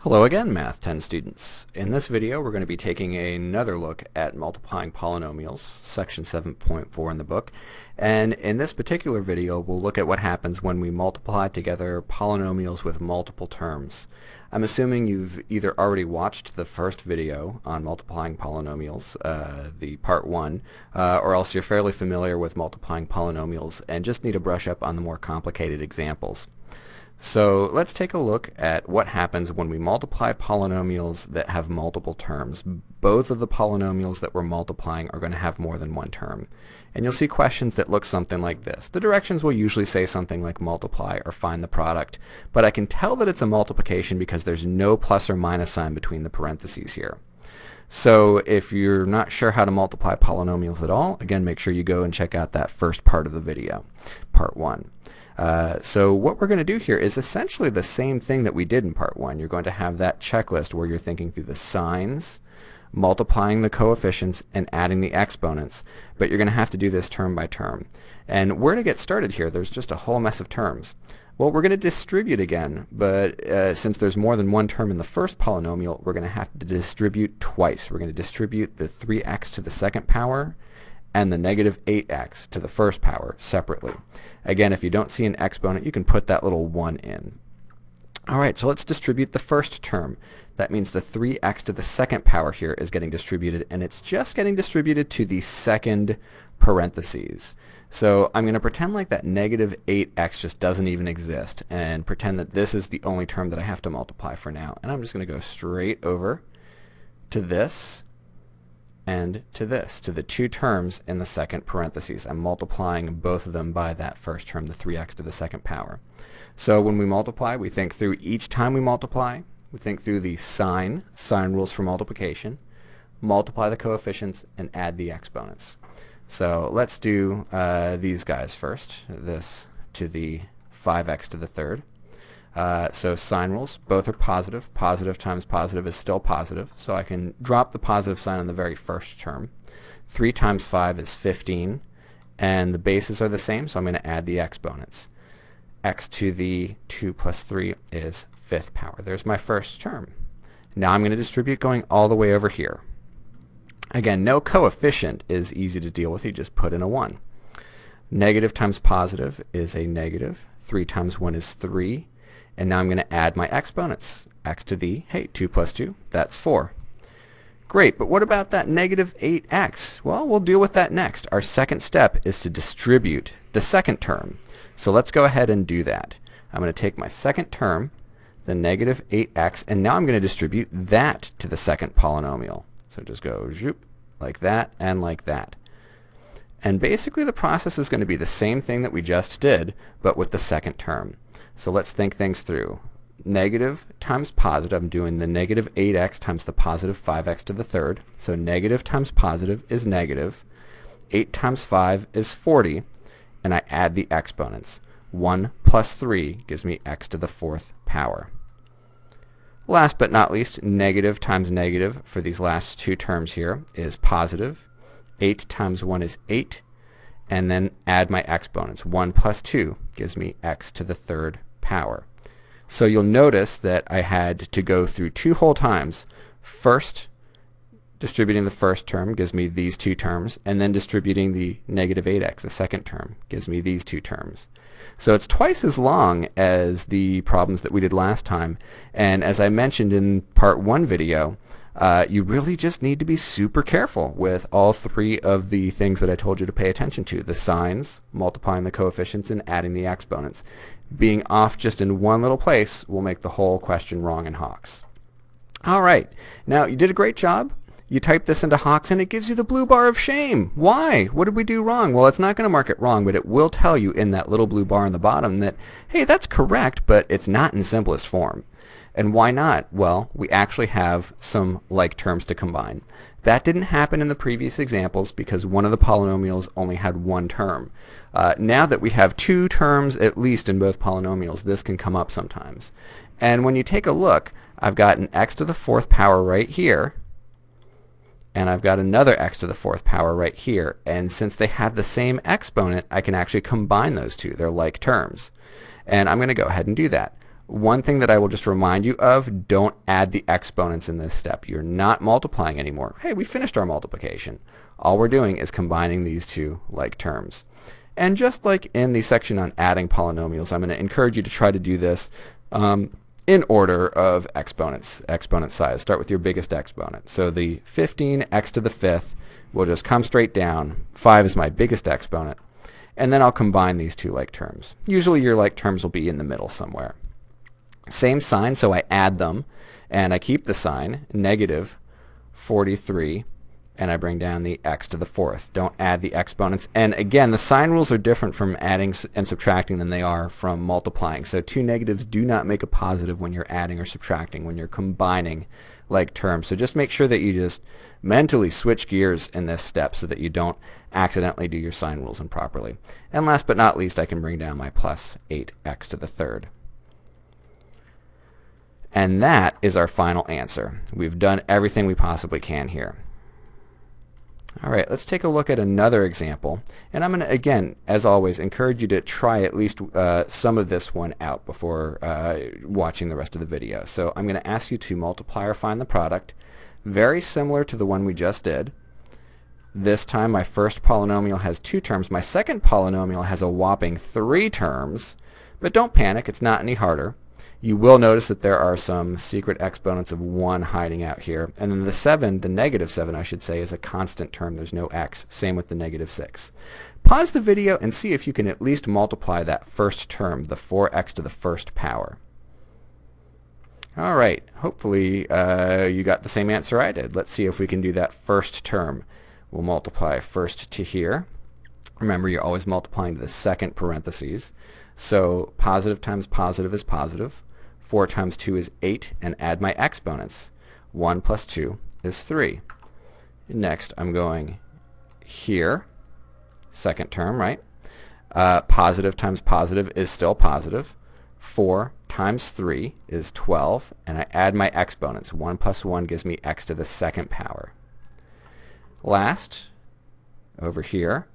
Hello again, Math 10 students. In this video we're going to be taking another look at multiplying polynomials, section 7.4 in the book. And in this particular video we'll look at what happens when we multiply together polynomials with multiple terms. I'm assuming you've either already watched the first video on multiplying polynomials, the part 1, or else you're fairly familiar with multiplying polynomials and just need to brush up on the more complicated examples. So let's take a look at what happens when we multiply polynomials that have multiple terms. Both of the polynomials that we're multiplying are going to have more than one term. And you'll see questions that look something like this. The directions will usually say something like multiply or find the product, but I can tell that it's a multiplication because there's no plus or minus sign between the parentheses here. So if you're not sure how to multiply polynomials at all, again, make sure you go and check out that first part of the video, part 1. So what we're going to do here is essentially the same thing that we did in part 1. You're going to have that checklist where you're thinking through the signs, multiplying the coefficients, and adding the exponents, but you're going to have to do this term by term. And where to get started here, there's just a whole mess of terms. Well, we're going to distribute again, but since there's more than one term in the first polynomial, we're going to have to distribute twice. We're going to distribute the 3x to the second power and the negative 8x to the first power separately. Again, if you don't see an exponent, you can put that little 1 in. Alright, so let's distribute the first term. That means the 3x to the second power here is getting distributed, and it's just getting distributed to the second parentheses. So I'm going to pretend like that negative 8x just doesn't even exist, and pretend that this is the only term that I have to multiply for now. And I'm just going to go straight over to this, and to this, to the two terms in the second parentheses. I'm multiplying both of them by that first term, the 3x to the second power. So when we multiply, we think through each time we multiply, we think through the sign rules for multiplication, multiply the coefficients, and add the exponents. So let's do these guys first, this to the 5x to the third. So sign rules, both are positive. Positive times positive is still positive, so I can drop the positive sign on the very first term. 3 times 5 is 15, and the bases are the same, so I'm going to add the exponents. X to the 2 plus 3 is fifth power. There's my first term. Now I'm going to distribute going all the way over here. Again, no coefficient is easy to deal with. You just put in a 1. Negative times positive is a negative. 3 times 1 is 3. And now I'm going to add my exponents. X to the, hey, 2 plus 2, that's 4. Great, but what about that negative 8x? Well, we'll deal with that next. Our second step is to distribute the second term. So let's go ahead and do that. I'm going to take my second term, the negative 8x, and now I'm going to distribute that to the second polynomial. So just go zoop, like that and like that. And basically the process is going to be the same thing that we just did, but with the second term. So let's think things through. Negative times positive, I'm doing the negative 8x times the positive 5x to the third. So negative times positive is negative. 8 times 5 is 40, and I add the exponents. 1 plus 3 gives me x to the fourth power. Last but not least, negative times negative for these last two terms here is positive. 8 times 1 is 8. And then add my exponents. 1 plus 2 gives me x to the third power. So you'll notice that I had to go through two whole times. First, distributing the first term gives me these two terms, and then distributing the negative 8x, the second term, gives me these two terms. So it's twice as long as the problems that we did last time, and as I mentioned in part 1 video, you really just need to be super careful with all three of the things that I told you to pay attention to. The signs, multiplying the coefficients, and adding the exponents. Being off just in one little place will make the whole question wrong in Hawks. Alright, now you did a great job. You type this into Hawks and it gives you the blue bar of shame. Why? What did we do wrong? Well, it's not going to mark it wrong, but it will tell you in that little blue bar on the bottom that, hey, that's correct, but it's not in simplest form. And why not? Well, we actually have some like terms to combine. That didn't happen in the previous examples because one of the polynomials only had one term. Now that we have two terms at least in both polynomials, this can come up sometimes. And when you take a look, I've got an x to the fourth power right here, and I've got another x to the fourth power right here. And since they have the same exponent, I can actually combine those two. They're like terms. And I'm going to go ahead and do that. One thing that I will just remind you of, don't add the exponents in this step. You're not multiplying anymore. Hey, we finished our multiplication. All we're doing is combining these two like terms. And just like in the section on adding polynomials, I'm going to encourage you to try to do this in order of exponents, exponent size. Start with your biggest exponent. So the 15x to the 5th will just come straight down. 5 is my biggest exponent. And then I'll combine these two like terms. Usually your like terms will be in the middle somewhere. Same sign, so I add them, and I keep the sign, negative 43, and I bring down the x to the 4th. Don't add the exponents. And again, the sign rules are different from adding and subtracting than they are from multiplying. So two negatives do not make a positive when you're adding or subtracting, when you're combining like terms. So just make sure that you just mentally switch gears in this step so that you don't accidentally do your sign rules improperly. And last but not least, I can bring down my plus 8x to the 3rd. And that is our final answer. We've done everything we possibly can here. All right, let's take a look at another example. And I'm going to, again, as always, encourage you to try at least some of this one out before watching the rest of the video. So I'm going to ask you to multiply or find the product, very similar to the one we just did. This time my first polynomial has 2 terms. My second polynomial has a whopping 3 terms. But don't panic, it's not any harder. You will notice that there are some secret exponents of 1 hiding out here. And then the 7, the negative 7 I should say, is a constant term. There's no x. Same with the negative 6. Pause the video and see if you can at least multiply that first term, the 4x to the 1st power. Alright, hopefully you got the same answer I did. Let's see if we can do that first term. We'll multiply first to here. Remember, you're always multiplying to the second parentheses. So positive times positive is positive. 4 times 2 is 8, and add my exponents. 1 plus 2 is 3. Next, I'm going here, second term, right? Positive times positive is still positive. 4 times 3 is 12, and I add my exponents. 1 plus 1 gives me x to the 2nd power. Last, over here,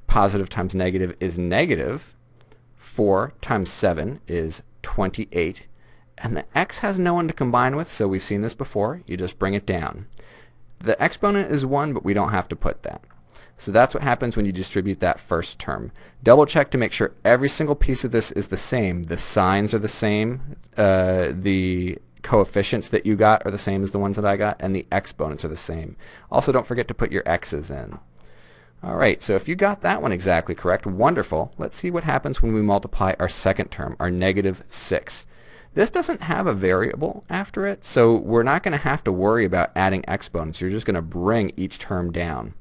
positive times negative is negative. 4 times 7 is 28. And the x has no one to combine with, so we've seen this before. You just bring it down. The exponent is 1, but we don't have to put that. So that's what happens when you distribute that first term. Double check to make sure every single piece of this is the same. The signs are the same. The coefficients that you got are the same as the ones that I got, and the exponents are the same. Also, don't forget to put your x's in. Alright, so if you got that one exactly correct, wonderful. Let's see what happens when we multiply our second term, our negative 6. This doesn't have a variable after it, so we're not going to have to worry about adding exponents. You're just going to bring each term down.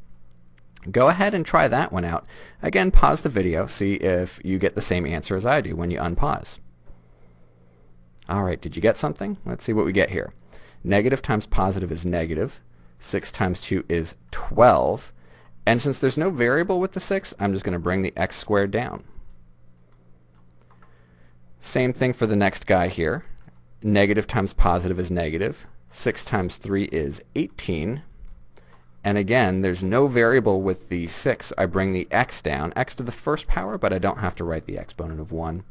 Go ahead and try that one out. Again, pause the video, see if you get the same answer as I do when you unpause. Alright, did you get something? Let's see what we get here. Negative times positive is negative. 6 times 2 is 12. And since there's no variable with the 6, I'm just going to bring the x squared down. Same thing for the next guy here. Negative times positive is negative. 6 times 3 is 18. And again, there's no variable with the 6. I bring the x down, x to the 1st power, but I don't have to write the exponent of 1.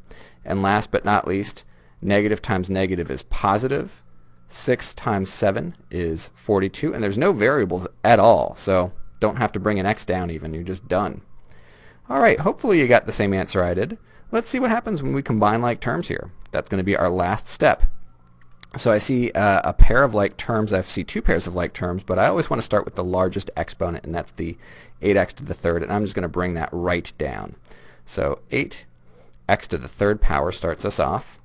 And last but not least, negative times negative is positive. 6 times 7 is 42. And there's no variables at all, so don't have to bring an x down even. You're just done. Alright, hopefully you got the same answer I did. Let's see what happens when we combine like terms here. That's going to be our last step. So I see a pair of like terms. I see 2 pairs of like terms, but I always want to start with the largest exponent, and that's the 8x to the 3rd, and I'm just going to bring that right down. So 8x to the 3rd power starts us off.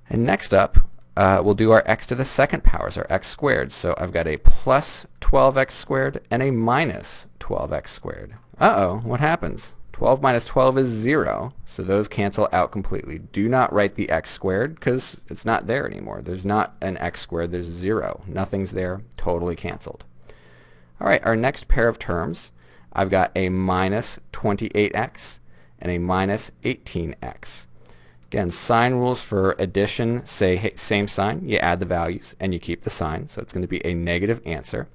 And next up, we'll do our x to the 2nd powers, our x squared. So I've got a plus 12x squared and a minus 12x squared. Uh-oh, what happens? 12 minus 12 is 0, so those cancel out completely. Do not write the x squared because it's not there anymore. There's not an x squared, there's 0. Nothing's there, totally canceled. Alright, our next pair of terms, I've got a minus 28x and a minus 18x. Again, sign rules for addition say, hey, same sign, you add the values and you keep the sign, so it's going to be a negative answer.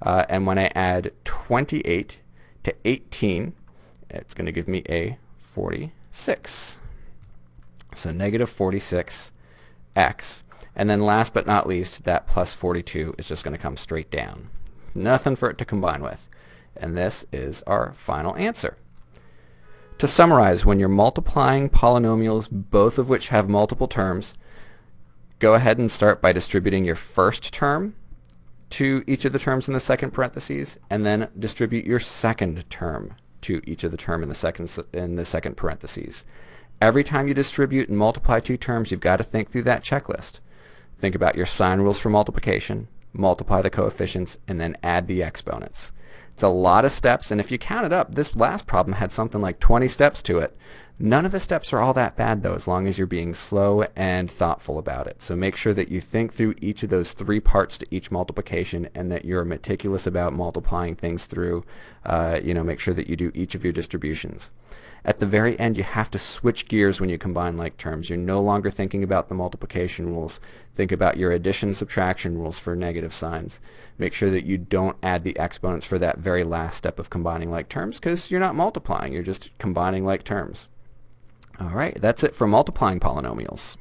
And when I add 28 to 18, it's going to give me a 46. So negative 46x. And then last but not least, that plus 42 is just going to come straight down. Nothing for it to combine with. And this is our final answer. To summarize, when you're multiplying polynomials, both of which have multiple terms, go ahead and start by distributing your first term to each of the terms in the second parentheses, and then distribute your second term to each of the term in the second parentheses. Every time you distribute and multiply two terms, you've got to think through that checklist. Think about your sign rules for multiplication, multiply the coefficients, and then add the exponents. It's a lot of steps, and if you count it up, this last problem had something like 20 steps to it. None of the steps are all that bad though, as long as you're being slow and thoughtful about it. So make sure that you think through each of those three parts to each multiplication, and that you're meticulous about multiplying things through. Make sure that you do each of your distributions. At the very end, you have to switch gears when you combine like terms. You're no longer thinking about the multiplication rules. Think about your addition subtraction rules for negative signs. Make sure that you don't add the exponents for that very last step of combining like terms, because you're not multiplying, you're just combining like terms. All right, that's it for multiplying polynomials.